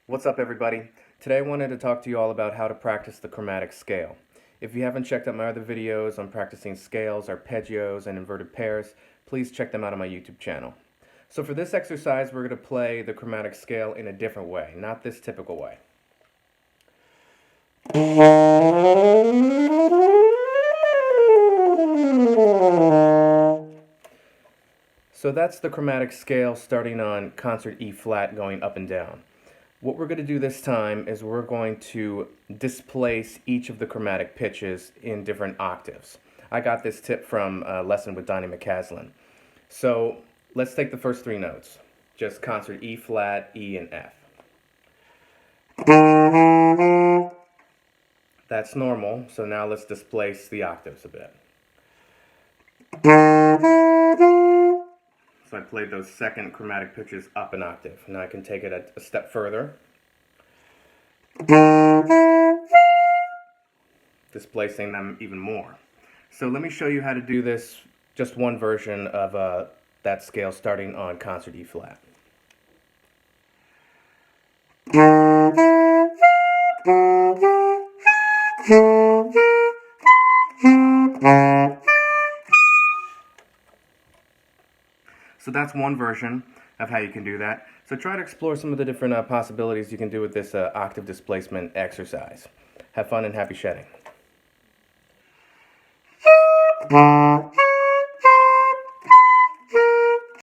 What's up, everybody? Today I wanted to talk to you all about how to practice the chromatic scale. If you haven't checked out my other videos on practicing scales, arpeggios, and inverted pairs, please check them out on my YouTube channel. So for this exercise, we're going to play the chromatic scale in a different way, not this typical way. So that's the chromatic scale starting on concert E flat going up and down. What we're going to do this time is we're going to displace each of the chromatic pitches in different octaves. I got this tip from a lesson with Donny McCaslin. So let's take the first three notes. Just concert E flat, E, and F. That's normal, so now let's displace the octaves a bit. So I played those second chromatic pitches up an octave. Now I can take it a step further, displacing them even more. So let me show you how to do this, just one version of that scale starting on concert E flat. So that's one version of how you can do that. So try to explore some of the different possibilities you can do with this octave displacement exercise. Have fun and happy shedding.